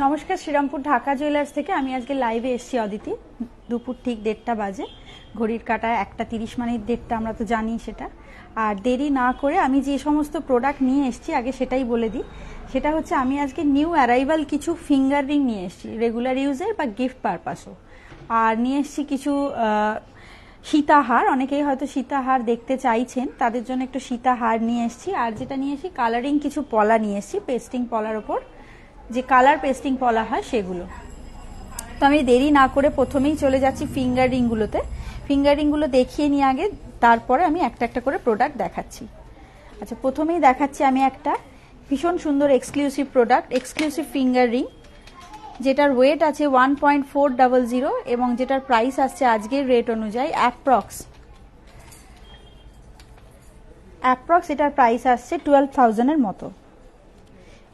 নমস্কার, শ্রীরামপুর ঢাকা জুয়েলার্স থেকে আমি আজকে লাইভে এসেছি অদিতি। দুপুর ঠিক 1:30 বাজে, ঘড়ির কাঁটায় 1:30 মানে 1:30, আমরা তো জানি সেটা। আর দেরি না করে আমি যে সমস্ত প্রোডাক্ট নিয়ে এসেছি আগে সেটাই বলে দিই। সেটা হচ্ছে আমি আজকে নিউ অ্যারাইভাল কিছু ফিঙ্গার রিং নিয়ে এসেছি, রেগুলার ইউজের বা গিফট পারপাসও। আর নিয়ে এসেছি কিছু সীতাহার, অনেকেই হয়তো সীতাহার দেখতে চাইছেন, তাদের জন্য একটু সীতাহার নিয়ে এসেছি। আর যেটা নিয়ে এসেছি কালারিং কিছু পলা নিয়ে এসেছি, পেস্টিং পলার ওপর যে কালার পেস্টিং পলা হয় সেগুলো। তো আমি দেরি না করে প্রথমেই চলে যাচ্ছি ফিঙ্গার রিংগুলোতে। ফিঙ্গার রিংগুলো দেখিয়ে নিয়ে আগে, তারপরে আমি একটা একটা করে প্রোডাক্ট দেখাচ্ছি। আচ্ছা, প্রথমেই দেখাচ্ছি আমি একটা ভীষণ সুন্দর exclusive product, exclusive finger ring, যেটার ওয়েট আছে 1.400 এবং যেটার প্রাইস আসছে আজকের রেট অনুযায়ী অ্যাপ্রক্স এটার প্রাইস আসছে 12,000-এর মতো।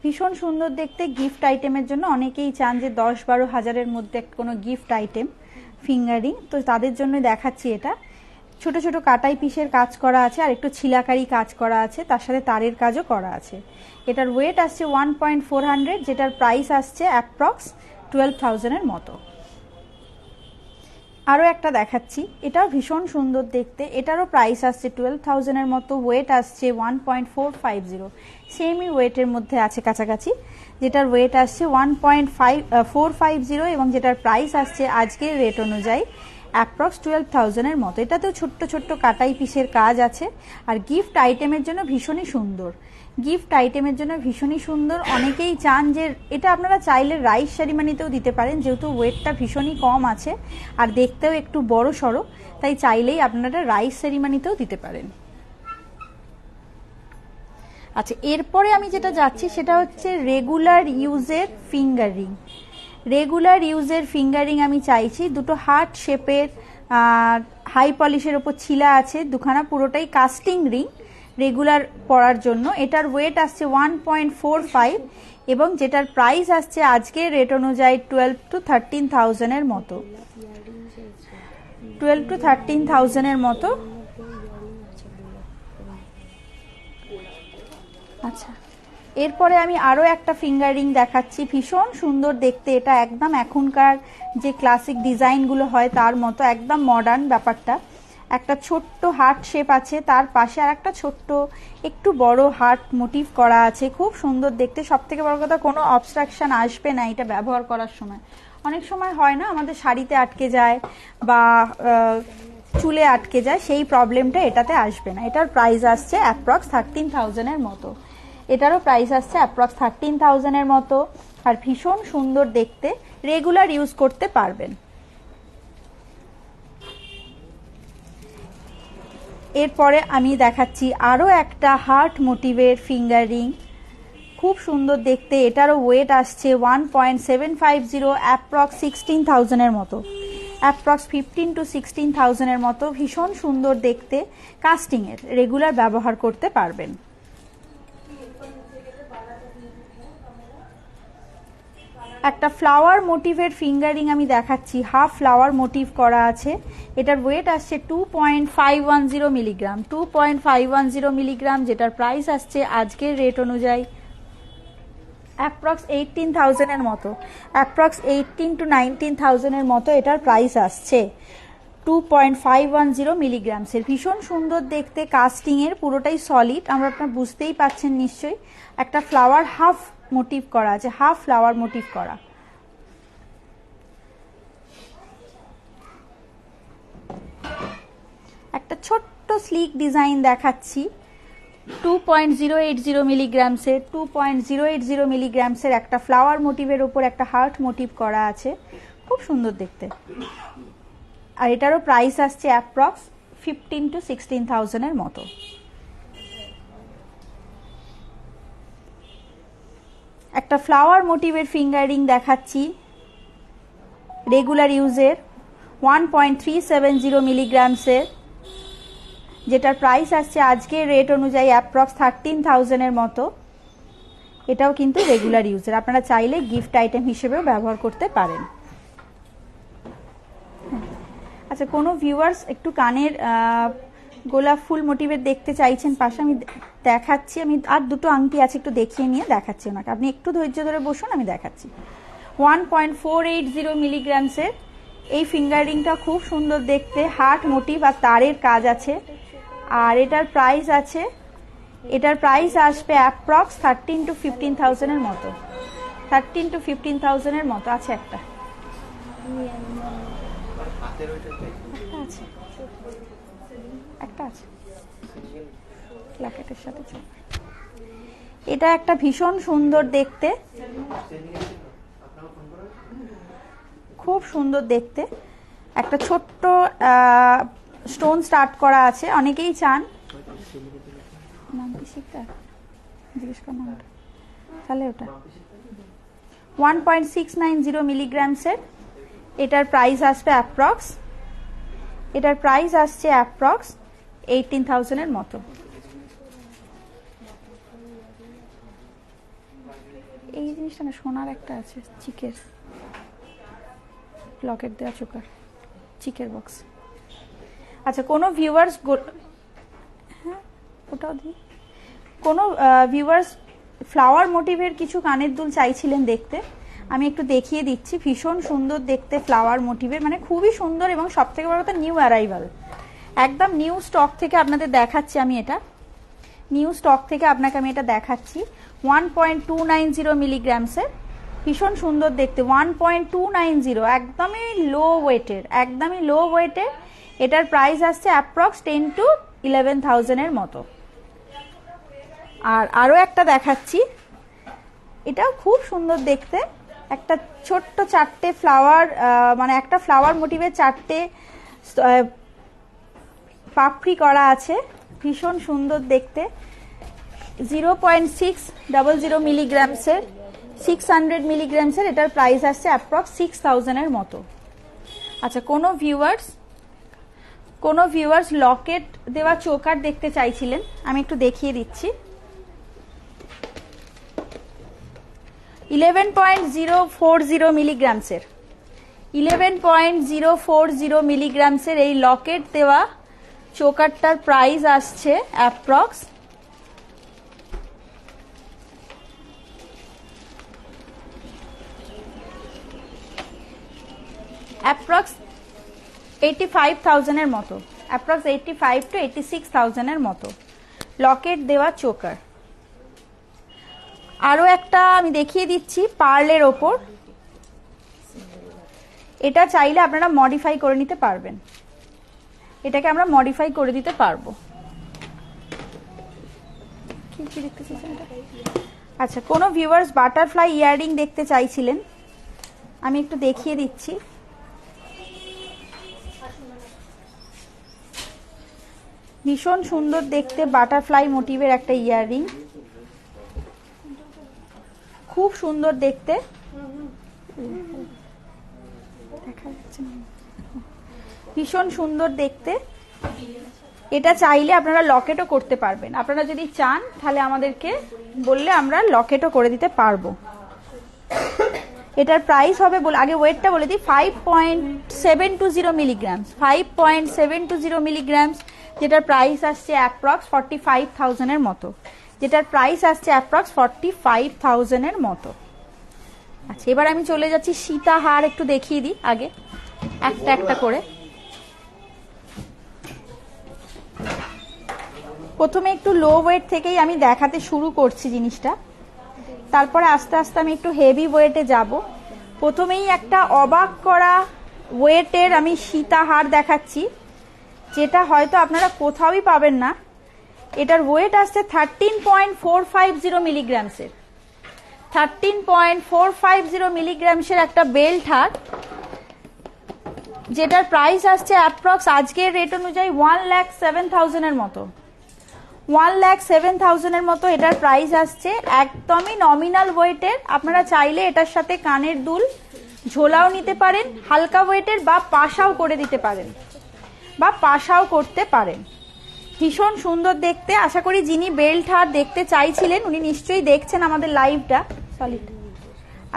ভীষণ সুন্দর দেখতে, গিফট আইটেমের জন্য অনেকেই চান যে 10-12 হাজারের মধ্যে কোনো গিফট আইটেম ফিঙ্গারিং, তো তাদের জন্য দেখাচ্ছি। এটা ছোট ছোট কাটাই পিসের কাজ করা আছে আর একটু ছিলাকারি কাজ করা আছে, তার সাথে তারের কাজও করা আছে। এটার ওয়েট আসছে 1.400, যেটার প্রাইস আসছে অ্যাপ্রক্স 12,000-এর মতো। আরও একটা দেখাচ্ছি, এটাও ভীষণ সুন্দর দেখতে, এটারও প্রাইস আসছে 12,000-এর মতো, ওয়েট আসছে 1.450, সেমই ওয়েটের মধ্যে আছে কাছাকাছি। যেটার ওয়েট আসছে 1.450 এবং যেটার প্রাইস আসছে আজকের রেট অনুযায়ী অ্যাপ্রক্স 12,000-এর মতো। এটাতেও ছোট্ট ছোট্ট কাটাই পিসের কাজ আছে আর গিফট আইটেমের জন্য ভীষণই সুন্দর। গিফট আইটেমের জন্য ভীষণই সুন্দর। অনেকেই চান যে এটা আপনারা চাইলে রাইস সেরিমানিতেও দিতে পারেন, যেহেতু ওয়েটটা ভীষণই কম আছে আর দেখতেও একটু বড় সড়ো, তাই চাইলেই আপনারা রাইস সেরিমানিতেও দিতে পারেন। আচ্ছা, এরপরে আমি যেটা যাচ্ছি সেটা হচ্ছে রেগুলার ইউজের ফিঙ্গার রিং। রেগুলার ইউজের ফিঙ্গার রিং আমি চাইছি দুটো হার্ট শেপের, হাই পলিশের ওপর ছিলা আছে দুখানা, পুরোটাই কাস্টিং রিং, রেগুলার পরার জন্য। এটার ওয়েট আসছে 1.45 এবং যেটার প্রাইস আসছে আজকের রেট অনুযায়ী 12,000-13,000-এর মতো। 12,000-13,000-এর মতো। আচ্ছা, এরপরে আমি আরও একটা ফিঙ্গার রিং দেখাচ্ছি, ভীষণ সুন্দর দেখতে। এটা একদম এখনকার যে ক্লাসিক ডিজাইনগুলো হয় তার মতো, একদম মডার্ন ব্যাপারটা। একটা ছোট্ট হার্ট শেপ আছে, তার পাশে আর একটা ছোট্ট একটু বড় হার্ট মোটিভ করা আছে, খুব সুন্দর দেখতে। সব থেকে বড় কথা, কোনো অবস্ট্রাকশন আসবে না এটা ব্যবহার করার সময়। অনেক সময় হয় না, আমাদের শাড়িতে আটকে যায় বা চুলে আটকে যায়, সেই প্রবলেমটা এটাতে আসবে না। এটার প্রাইস আসছে অ্যাপ্রক্স 13,000-এর মতো। এটারও প্রাইস আসছে অ্যাপ্রক্স 13,000-এর মতো আর ভীষণ সুন্দর দেখতে, রেগুলার ইউজ করতে পারবেন। এরপরে আমি দেখাচ্ছি আরও একটা হার্ট মোটিভের ফিঙ্গার রিং, খুব সুন্দর দেখতে। এটারও ওয়েট আসছে 1.750, অ্যাপ্রক্স 16,000-এর মতো, অ্যাপ্রক্স 15,000-16,000-এর মতো। ভীষণ সুন্দর দেখতে, কাস্টিংয়ের, রেগুলার ব্যবহার করতে পারবেন। একটা ফ্লাওয়ার মোটিভের ফিঙ্গার রিং আমি দেখাচ্ছি, হাফ ফ্লাওয়ার মোটিভ করা আছে। এটার ওয়েট আসছে 2.510 মিলিগ্রাম, 2.510 মিলিগ্রাম, যেটার প্রাইস আসছে আজকের রেট অনুযায়ী অ্যাপ্রক্স 18,000-এর মতো, অ্যাপ্রক্স 18,000-19,000-এর মতো এটার প্রাইস আসছে। 2.510 মিলিগ্রামসের, ভীষণ সুন্দর দেখতে, কাস্টিংয়ের, পুরোটাই সলিড, আপনারা বুঝতেই পাচ্ছেন নিশ্চয়ই। একটা ফ্লাওয়ার হাফ মোটিভ করা আছে, হাফ ফ্লাওয়ার মোটিভ করা। একটা ছোট্ট স্লিক ডিজাইন দেখাচ্ছি, 2.080 মিলিগ্রামসের, 2.080 মিলিগ্রামসের একটা ফ্লাওয়ার মোটিভের উপর একটা হার্ট মোটিভ করা আছে, খুব সুন্দর দেখতে। আর এটারও প্রাইস আসছে অ্যাপ্রক্স 15,000-16,000-এর মতো। একটা ফ্লাওয়ার মোটিভের ফিঙ্গার রিং দেখাচ্ছি, রেগুলার ইউজের, 1.370 মিলিগ্রামসের, যেটার প্রাইস আসছে আজকের রেট অনুযায়ী অ্যাপ্রক্স 13,000-এর মতো। এটাও কিন্তু রেগুলার ইউজের, আপনারা চাইলে গিফট আইটেম হিসেবেও ব্যবহার করতে পারেন। আচ্ছা, কোনো ভিউয়ার্স একটু কানের গোলাপ ফুল মোটিভের দেখতে চাইছেন পাশে, আমি দেখাচ্ছি। আমি আর দুটো আংটি আছে, একটু দেখিয়ে নিয়ে দেখাচ্ছি ওনাকে, আপনি একটু ধৈর্য ধরে বসুন, আমি দেখাচ্ছি। 1.480 মিলিগ্রামসের। এই ফিঙ্গার রিংটা খুব সুন্দর দেখতে, হার্ট মোটিভ আর তারের কাজ আছে। আর এটার প্রাইস আছে, এটার প্রাইস আসবে অ্যাপ্রক্স 13 to 15,000 এর মতো। 13 to 15,000 এর মতো আছে। একটা আছে, একটা আছে প্ল্যাকেটের সাথে। এটা একটা ভীষণ সুন্দর দেখতে, খুব সুন্দর দেখতে, একটা ছোট্ট স্টোন স্টার্ট করা আছে। অনেকেই চান, নাম কি শিখতে জিজ্ঞেস কর নামটা তাহলে। ওটা 1.690 মিলিগ্রামসের। এটার প্রাইস আসবে অ্যাপ্রক্স, এটার প্রাইস আসছে অ্যাপ্রক্স 18,000 এর মতো। এই জিনিসটা না, সোনার একটা আছে চিকের লকেট দেওয়া চোকার, চিকের বক্স। আচ্ছা, কোনো ভিউয়ার্স, হ্যাঁ ওটাও দিই, কোনো ভিউয়ার্স ফ্লাওয়ার মোটিভের কিছু কানের দুল চাইছিলেন দেখতে, আমি একটু দেখিয়ে দিচ্ছি। ভীষণ সুন্দর দেখতে ফ্লাওয়ার মোটিভের, মানে খুবই সুন্দর, এবং সব থেকে বড় কথা নিউ অ্যারাইভাল, একদম নিউ স্টক থেকে আপনাদের দেখাচ্ছি আমি। এটা নিউ স্টক থেকে আপনাকে আমি এটা দেখাচ্ছি। 1.290 মিলিগ্রামসের, ভীষণ সুন্দর দেখতে। 1.290, একদমই লো ওয়েটের, একদমই লো ওয়েটের। এটার প্রাইস আসছে অ্যাপ্রক্স 10 to 11,000 এর মতো। আর আরও একটা দেখাচ্ছি, এটাও খুব সুন্দর দেখতে, একটা ছোট্ট চারটে ফ্লাওয়ার, মানে একটা ফ্লাওয়ার মোটিভের চারটে পাপড়ি করা আছে, ভীষণ সুন্দর দেখতে। 0.600 মিলিগ্রামসের, 600 মিলিগ্রামসের। এটার প্রাইস আসছে অ্যাপ্রক্স 6,000 এর মতো। আচ্ছা, কোনো ভিউয়ার্স লকেট দেওয়া চোকার দেখতে চাইছিলেন, আমি একটু দেখিয়ে দিচ্ছি। 11.040 মিলিগ্রামসের, 11.040 মিলিগ্রামসের এই লকেট দেওয়া চোকারটার প্রাইস আসছে অ্যাপ্রক্স 85,000 এর মতো, অ্যাপ্রক্স 85 to 86,000 এর মতো লকেট দেওয়া চোকার। আরও একটা আমি দেখিয়ে দিচ্ছি পার্লের ওপর, এটা চাইলে আপনারা মডিফাই করে নিতে পারবেন, এটাকে আমরা মডিফাই করে দিতে পারবো। আচ্ছা, কোনো ভিউয়ার্স বাটারফ্লাই ইয়াররিং দেখতে চাইছিলেন, আমি একটু দেখিয়ে দিচ্ছি। ভীষণ সুন্দর দেখতে বাটারফ্লাই মোটিভের একটা ইয়াররিং, খুব সুন্দর দেখতে, দেখা যাচ্ছে না, ভীষণ সুন্দর দেখতে। এটা চাইলে আপনারা লকেটও করতে পারবেন, আপনারা যদি চান তাহলে আমাদেরকে বললে আমরা লকেটও করে দিতে পারবো। এটার প্রাইস হবে, আগে ওয়েটটা বলে দিই, 5.720 মিলিগ্রামস, 5.720 মিলিগ্রামস, যেটার প্রাইস আসছে অ্যাপ্রক্স 45,000 এর মতো, যেটার প্রাইস আসছে অ্যাপ্রক্স 45,000 এর মতো। আচ্ছা, এবার আমি চলে যাচ্ছি সীতাহার, একটু দেখিয়ে দিই আগে একটা একটা করে। প্রথমে একটু লো ওয়েট থেকেই আমি দেখাতে শুরু করছি জিনিসটা, তারপরে আস্তে আস্তে আমি একটু হেভি ওয়েটে যাব। প্রথমেই একটা অবাক করা ওয়েটের আমি সীতাহার দেখাচ্ছি, যেটা হয়তো আপনারা কোথাওই পাবেন না। এটার ওয়েট আসছে 13.450 মিলিগ্রামসের, 13.450 মিলিগ্রামসের একটা বেল্ট হার, যেটার প্রাইস আসছে অ্যাপ্রক্স আজকের রেট অনুযায়ী 1,07,000 এর মতো, 1,07,000 এর মতো এটার প্রাইস আসছে। একদমই নমিনাল ওয়েটের, আপনারা চাইলে এটার সাথে কানের দুল ঝোলাও নিতে পারেন, হালকা ওয়েটের, বা পাশাও করে দিতে পারেন, বা পাশাও করতে পারেন। ভীষণ সুন্দর দেখতে। আশা করি যিনি বেল্ট হার দেখতে চাইছিলেন উনি নিশ্চয়ই দেখছেন আমাদের লাইভটা। সলিড।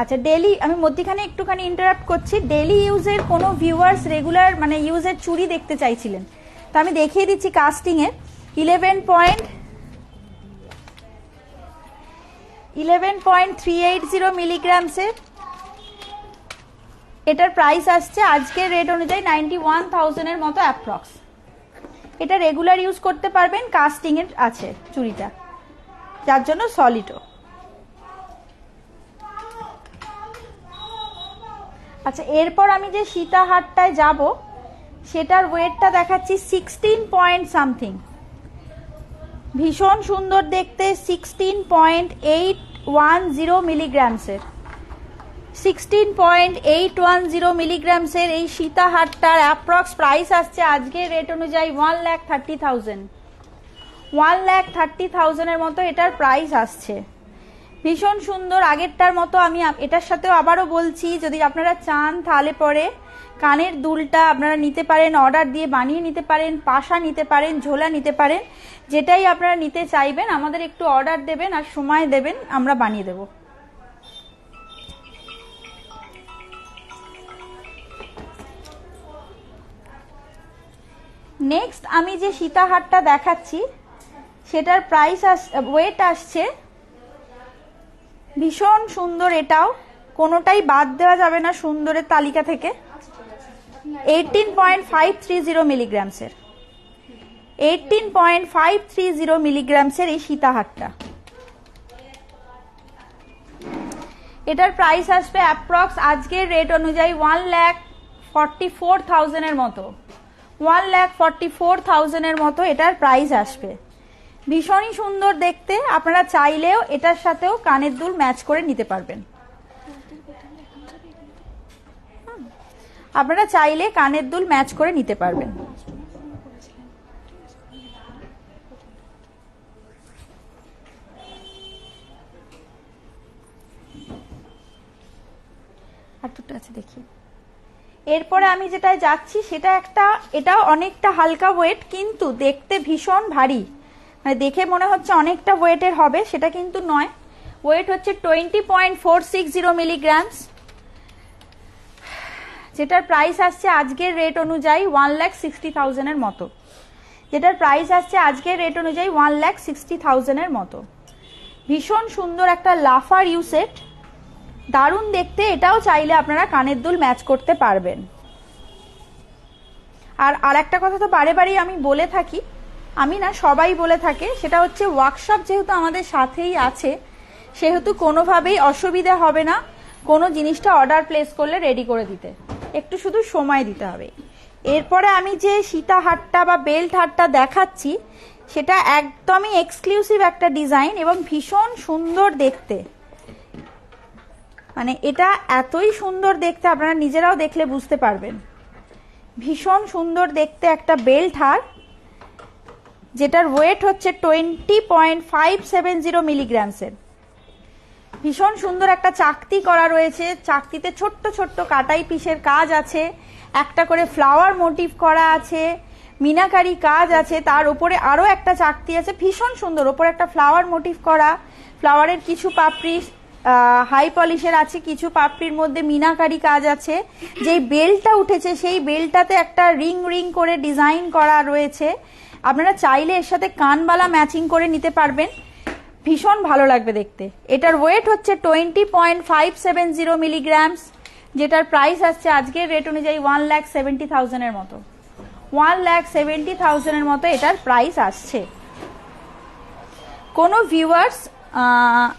আচ্ছা, ডেলি, আমি মধ্যখানে একটুখানি ইন্টারাপ্ট করছি, ডেলি ইউজের কোনো ভিউয়ার্স রেগুলার মানে ইউজের চুড়ি দেখতে চাইছিলেন, তো আমি দেখিয়ে দিচ্ছি কাস্টিং এর। 11.380 মিলিগ্রামসের এটার প্রাইস আসছে আজকের রেট অনুযায়ী 91,000 এর মতো অ্যাপ্রক্স। এটা রেগুলার ইউজ করতে পারবেন, কাস্টিং এর আছে চুড়িটা, যার জন্য সলিডও। আচ্ছা, এরপর আমি যে সীতাহারটায় যাব সেটার ওয়েটটা দেখাচ্ছি 16 পয়েন্ট সামথিং, ভীষণ সুন্দর দেখতে, 16.810 মিলিগ্রামসের, 16.810 মিলিগ্রামসের এই সীতাহারটার অ্যাপ্রক্স প্রাইস আসছে আজকের রেট অনুযায়ী 1,30,000, 1,30,000 এর মতো এটার প্রাইস আসছে। ভীষণ সুন্দর, আগেরটার মতো। আমি এটার সাথেও আবারও বলছি, যদি আপনারা চান তাহলে পরে কানের দুলটা আপনারা নিতে পারেন, অর্ডার দিয়ে বানিয়ে নিতে পারেন, পাশা নিতে পারেন, ঝোলা নিতে পারেন, যেটাই আপনারা নিতে চাইবেন আমাদের একটু অর্ডার দেবেন আর সময় দেবেন, আমরা বানিয়ে দেব। নেক্সট আমি যে সীতাহারটা দেখাচ্ছি সেটার প্রাইস ওয়েট আসছে ভীষণ সুন্দর, এটাও কোনোটাই বাদ দেওয়া যাবে না সুন্দরের তালিকা থেকে, 18.530 মিলিগ্রামসের, 18.530 মিলিগ্রামসের এই সীতাহারটা। এটার প্রাইস আসবে অ্যাপ্রক্স আজকের রেট অনুযায়ী 1,44,000 এর মতো, 1,44,000 এর মতো এটার প্রাইস আসবে। ভীষণই সুন্দর দেখতে, আপনারা চাইলেও এটার সাথেও কানের দুল ম্যাচ করে নিতে পারবেন, আপনারা চাইলে কানের দুল ম্যাচ করে নিতে পারবেন। আর দুটো আছে দেখি। এরপরে আমি যেটা যাচ্ছি সেটা এটাও অনেকটা হালকা ওয়েট, কিন্তু দেখতে ভীষণ ভারী, মানে দেখে মনে হচ্ছে অনেকটা ওয়েটের হবে, সেটা কিন্তু নয়। ওয়েট হচ্ছে 20.460 মিলিগ্রামস, যেটার প্রাইস আসছে আজকের রেট অনুযায়ী 1,60,000 এর মতো, যেটার প্রাইস আসছে আজকের রেট অনুযায়ী 1,60,000 এর মতো। ভীষণ সুন্দর একটা লাফার ইউসেট, দারুণ দেখতে, এটাও চাইলে আপনারা কানের দুল ম্যাচ করতে পারবেন। আর একটা কথা তো বারে বারেই আমি বলে থাকি, আমি না সবাই বলে থাকে, সেটা হচ্ছে ওয়ার্কশপ যেহেতু আমাদের সাথেই আছে সেহেতু কোনোভাবেই অসুবিধা হবে না কোনো জিনিসটা অর্ডার প্লেস করলে রেডি করে দিতে, একটু শুধু সময় দিতে হবে। এরপরে আমি যে সীতাহারটা বা বেল্ট হারটা দেখাচ্ছি সেটা একদমই এক্সক্লুসিভ একটা ডিজাইন এবং ভীষণ সুন্দর দেখতে, মানে এটা এতই সুন্দর দেখতে আপনারা নিজেরাও দেখলে বুঝতে পারবেন। ভীষণ সুন্দর দেখতে একটা বেল্ট হার, যেটার ওয়েট হচ্ছে 20.570 মিলিগ্রামসের। ভীষণ সুন্দর একটা চাকতি করা রয়েছে, চাকতিতে ছোট্ট ছোট্ট কাটাই পিসের কাজ আছে, একটা করে ফ্লাওয়ার মোটিভ করা আছে, মিনাকারি কাজ আছে, তার উপরে আরো একটা চাকতি আছে ভীষণ সুন্দর, উপরে একটা ফ্লাওয়ার মোটিভ করা, ফ্লাওয়ারের কিছু পাপড়ি হাই পলিশের আছে, কিছু পাপড়ির মধ্যে মিনাকারি কাজ আছে। যেই বেল্টটা উঠেছে সেই বেল্টটাতে একটা রিং রিং করে ডিজাইন করা রয়েছে, আপনারা চাইলে এর সাথে কানবালা ম্যাচিং করে নিতে পারবেন, ভীষণ ভালো লাগবে দেখতে। এটার ওয়েট হচ্ছে 20.570 মিলিগ্রামস, যেটার প্রাইস আসছে আজকের রেট অনুযায়ী 1,70,000 এর মতো, 1,70,000 এর মতো এটার প্রাইস আসছে। কোনো ভিউয়ার্স,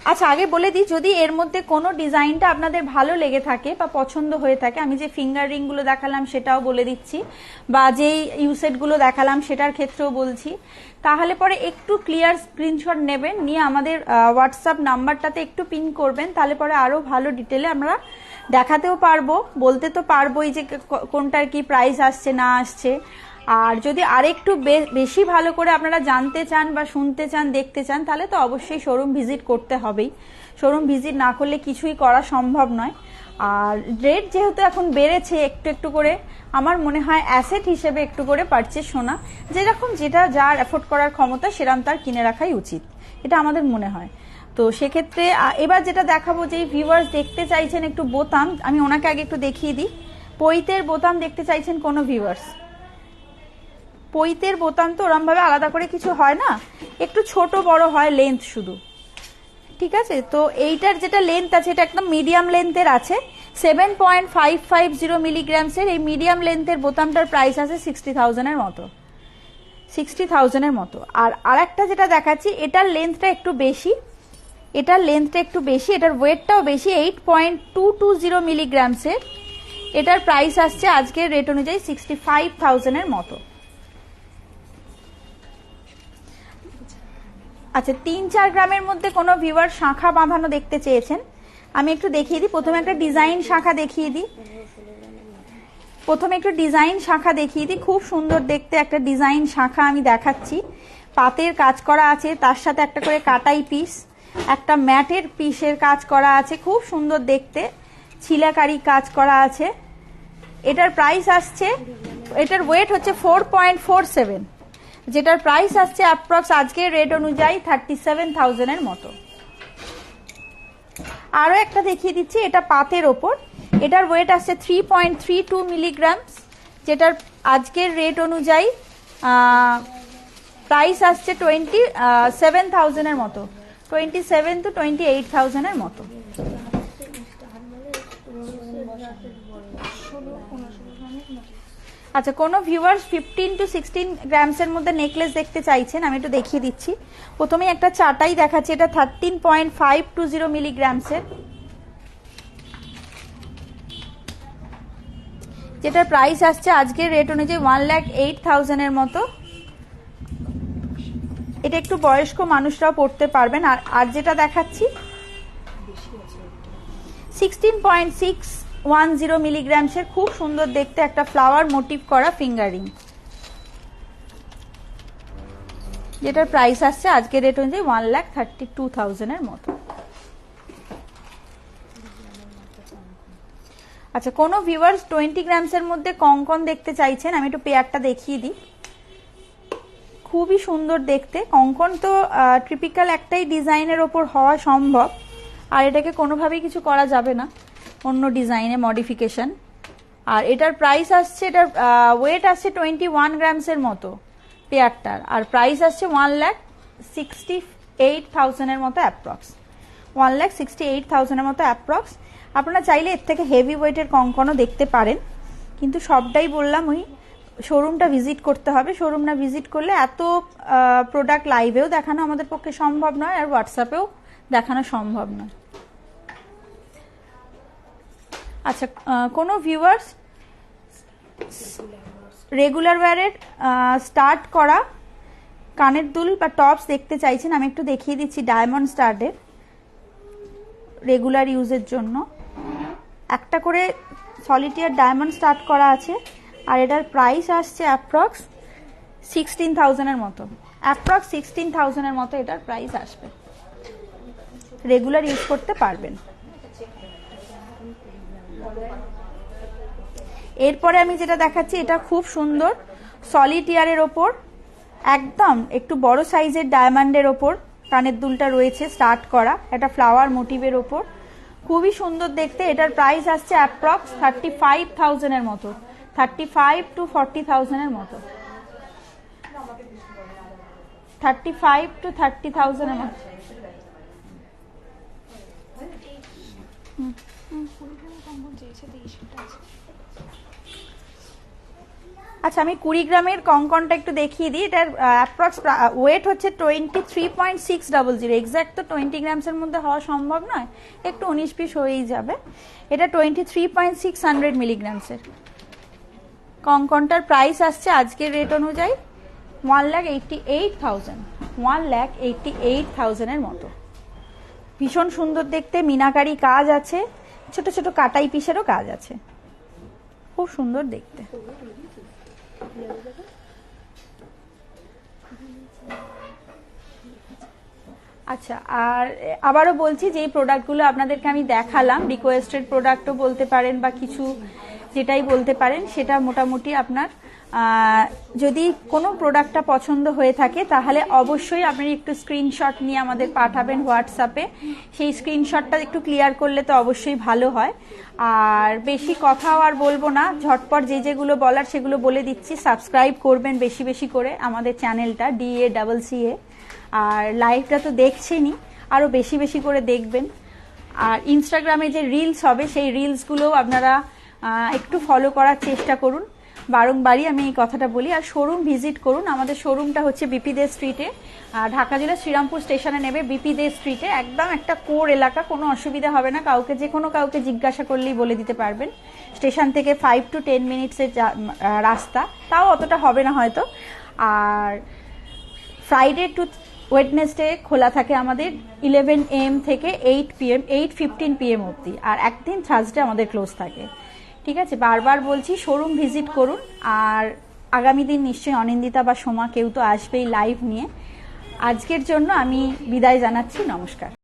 আচ্ছা আগে বলে দিই, যদি এর মধ্যে কোনো ডিজাইনটা আপনাদের ভালো লেগে থাকে বা পছন্দ হয়ে থাকে, আমি যে ফিঙ্গার রিংগুলো দেখালাম সেটাও বলে দিচ্ছি, বা যেই ইউসেটগুলো দেখালাম সেটার ক্ষেত্রেও বলছি, তাহলে পরে একটু ক্লিয়ার স্ক্রিনশট নেবেন, নিয়ে আমাদের হোয়াটসঅ্যাপ নাম্বারটাতে একটু পিন করবেন, তাহলে পরে আরও ভালো ডিটেলে আমরা দেখাতেও পারবো, বলতে তো পারবোই যে কোনটার কি প্রাইস আসছে না আসছে। আর যদি আরেকটু বেশি ভালো করে আপনারা জানতে চান বা শুনতে চান, দেখতে চান, তাহলে তো অবশ্যই শোরুম ভিজিট করতে হবেই, শোরুম ভিজিট না করলে কিছুই করা সম্ভব নয়। আর রেট যেহেতু এখন বেড়েছে একটু একটু করে, আমার মনে হয় অ্যাসেট হিসেবে একটু করে পারচেস শোনা, যেরকম যেটা যার অ্যাফোর্ড করার ক্ষমতা সেরকম তার কিনে রাখাই উচিত, এটা আমাদের মনে হয়। তো সেক্ষেত্রে এবার যেটা দেখাবো, যে ভিউয়ার্স দেখতে চাইছেন একটু বোতাম, আমি ওনাকে আগে একটু দেখিয়ে দিই। পৈতের বোতাম দেখতে চাইছেন কোনো ভিউয়ার্স? পৈতের বোতাম তো ওরমভাবে আলাদা করে কিছু হয় না, একটু ছোট বড় হয় লেন্থ শুধু, ঠিক আছে, তো এইটার যেটা লেন্থ আছে এটা একদম মিডিয়াম লেন্থের আছে, 7.550 মিলিগ্রামসের। এই মিডিয়াম লেন্থের বোতামটার প্রাইস আছে 60,000-এর মতো, 60,000-এর মতো। আর আরেকটা যেটা দেখাচ্ছি এটার লেন্থটা একটু বেশি, এটার লেন্থটা একটু বেশি, এটার ওয়েটটাও বেশি, 8.220 মিলিগ্রামসের। এটার প্রাইস আসছে আজকের রেট অনুযায়ী 65,000-এর মতো। আচ্ছা, 3-4 গ্রামের মধ্যে কোনো ভিউয়ার শাখা বাঁধানো দেখতে চেয়েছেন, আমি একটু দেখিয়ে দিই। প্রথমে একটা ডিজাইন শাখা দেখিয়ে দিই, খুব সুন্দর দেখতে একটা ডিজাইন শাখা আমি দেখাচ্ছি। পাতের কাজ করা আছে, তার সাথে একটা করে কাটাই পিস, একটা ম্যাটের পিসের কাজ করা আছে, খুব সুন্দর দেখতে, ছিলাকারি কাজ করা আছে। এটার প্রাইস আসছে, এটার ওয়েট হচ্ছে 4.47, যেটার প্রাইস আসছে অ্যাপ্রক্স আজকের রেট অনুযায়ী 37,000-এর মতো। আরো একটা দেখিয়ে দিচ্ছি, এটা পাতের ওপর, এটার ওয়েট আসছে 3.32 মিলিগ্রাম, যেটার আজকের রেট অনুযায়ী প্রাইস আসছে 27,000-এর মতো, 27 to 28,000-এর মতো। আচ্ছা, কোনো ভিউয়ার্স 15 to 16 গ্রামসের মধ্যে নেকলেস দেখতে চাইছেন, আমি একটু দেখিয়ে দিচ্ছি। প্রথমেই একটা চাটাই দেখাচ্ছি, এটা 13.520 মিলিগ্রামসের, যেটার প্রাইস আসছে আজকের রেট অনুযায়ী 1,08,000-এর মতো। এটা একটু বয়স্ক মানুষরাও পড়তে পারবেন। আর যেটা দেখাচ্ছি 16.610 মিলিগ্রামসের, খুব সুন্দর দেখতে একটা ফ্লাওয়ার মোটিভ করা ফিঙ্গারিং, যেটার প্রাইস আসছে আজকের রেট অনুযায়ী 1,32,000-এর মতো। আচ্ছা, কোনো ভিউয়ার্স 20 গ্রামসের মধ্যে কঙ্কন দেখতে চাইছেন, আমি একটু পেয়ারটা দেখিয়ে দিই। খুবই সুন্দর দেখতে কঙ্কন, তো ট্রিপিক্যাল একটাই ডিজাইনের ওপর হওয়া সম্ভব, আর এটাকে কোনোভাবেই কিছু করা যাবে না অন্য ডিজাইনে মডিফিকেশন। আর এটার প্রাইস আসছে, এটার ওয়েট আসছে 21 গ্রামসের মতো পেয়ারটার, আর প্রাইস আসছে 1,68,000-এর মতো অ্যাপ্রক্স, 1,68,000-এর মতো অ্যাপ্রক্স। আপনারা চাইলে এর থেকে হেভি ওয়েটের কঙ্কনও দেখতে পারেন, কিন্তু সবটাই বললাম ওই শোরুমটা ভিজিট করতে হবে। শোরুম না ভিজিট করলে এত প্রোডাক্ট লাইভেও দেখানো আমাদের পক্ষে সম্ভব নয়, আর হোয়াটসঅ্যাপেও দেখানো সম্ভব নয়। আচ্ছা, কোনো ভিউয়ার্স রেগুলার ওয়্যারের স্টার্ট করা কানের দুল বা টপস দেখতে চাইছেন, আমি একটু দেখিয়ে দিচ্ছি। ডায়মন্ড স্টার্টের রেগুলার ইউজের জন্য একটা করে সলিটিয়ার ডায়মন্ড স্টার্ট করা আছে, আর এটার প্রাইস আসছে অ্যাপ্রক্স 16,000-এর মতো, অ্যাপ্রক্স 16,000-এর মতো এটার প্রাইস আসবে, রেগুলার ইউজ করতে পারবেন। এরপরে আমি যেটা দেখাচ্ছি, এটা খুব সুন্দর সলিটিয়ারের ওপর একদম একটু বড় সাইজের ডায়মন্ডের ওপর কানের দুলটা রয়েছে স্টার্ট করা, এটা ফ্লাওয়ার মোটিভের ওপর, খুবই সুন্দর দেখতে। এটার প্রাইস আসছে অ্যাপ্রক্স 35,000-এর মতো, 35 to 40,000-এর মতো, 35 to 30,000-এর মতো। আচ্ছা, আমি 20 গ্রামের কঙ্কনটা একটু দেখিয়ে দিই। এটার অ্যাপ্রক্স ওয়েট হচ্ছে 23.600, এক্স্যাক্ট তো 20 গ্রামসের মধ্যে হওয়া সম্ভব নয়, একটু 19-20 হয়েই যাবে। এটা 23.600 মিলিগ্রামসের কঙ্কনটার প্রাইস আসছে আজকের রেট অনুযায়ী 1,88,000, 1,88,000-এর মতো। ভীষণ সুন্দর দেখতে, মিনাকারি কাজ আছে, ছোট ছোট কাটাই পিসেরও কাজ আছে, খুব সুন্দর দেখতে। আচ্ছা, আর আবারও বলছি যে এই প্রোডাক্টগুলো আপনাদেরকে আমি দেখালাম, রিকোয়েস্টেড প্রোডাক্টও বলতে পারেন বা কিছু যেটাই বলতে পারেন, সেটা মোটামুটি আপনার যদি কোনো প্রোডাক্টটা পছন্দ হয়ে থাকে তাহলে অবশ্যই আপনি একটু স্ক্রিনশট নিয়ে আমাদের পাঠাবেন হোয়াটসঅ্যাপে। সেই স্ক্রিনশটটা একটু ক্লিয়ার করলে তো অবশ্যই ভালো হয়। আর বেশি কথাও আর বলবো না, ঝটপট যেগুলো বলার সেগুলো বলে দিচ্ছি। সাবস্ক্রাইব করবেন বেশি বেশি করে আমাদের চ্যানেলটা DACCA, আর লাইভটা তো দেখছেনই, আরও বেশি বেশি করে দেখবেন। আর ইনস্টাগ্রামে যে রিলস হবে সেই রিলসগুলো আপনারা একটু ফলো করার চেষ্টা করুন। বারংবারই আমি এই কথাটা বলি। আর শোরুম ভিজিট করুন। আমাদের শোরুমটা হচ্ছে বিপি দে স্ট্রিটে, ঢাকা জেলা শ্রীরামপুর স্টেশনে নেবে বিপি দে স্ট্রিটে, একদম একটা কোর এলাকা, কোনো অসুবিধা হবে না। কাউকে যে কোনো কাউকে জিজ্ঞাসা করলেই বলে দিতে পারবেন। স্টেশন থেকে 5 to 10 মিনিটসের রাস্তা, তাও অতটা হবে না হয়তো। আর ফ্রাইডে টু ওয়েডনেসডে খোলা থাকে আমাদের 11 AM থেকে 8 PM 8:15 PM অবধি। আর একদিন থার্সডে আমাদের ক্লোজ থাকে। ঠিক আছে, বারবার বলছি শোরুম ভিজিট করুন। আর আগামী দিন নিশ্চয়ই অনিন্দিতা বা সোমা কেউ তো আসবেই লাইভ নিয়ে। আজকের জন্য আমি বিদায় জানাচ্ছি, নমস্কার।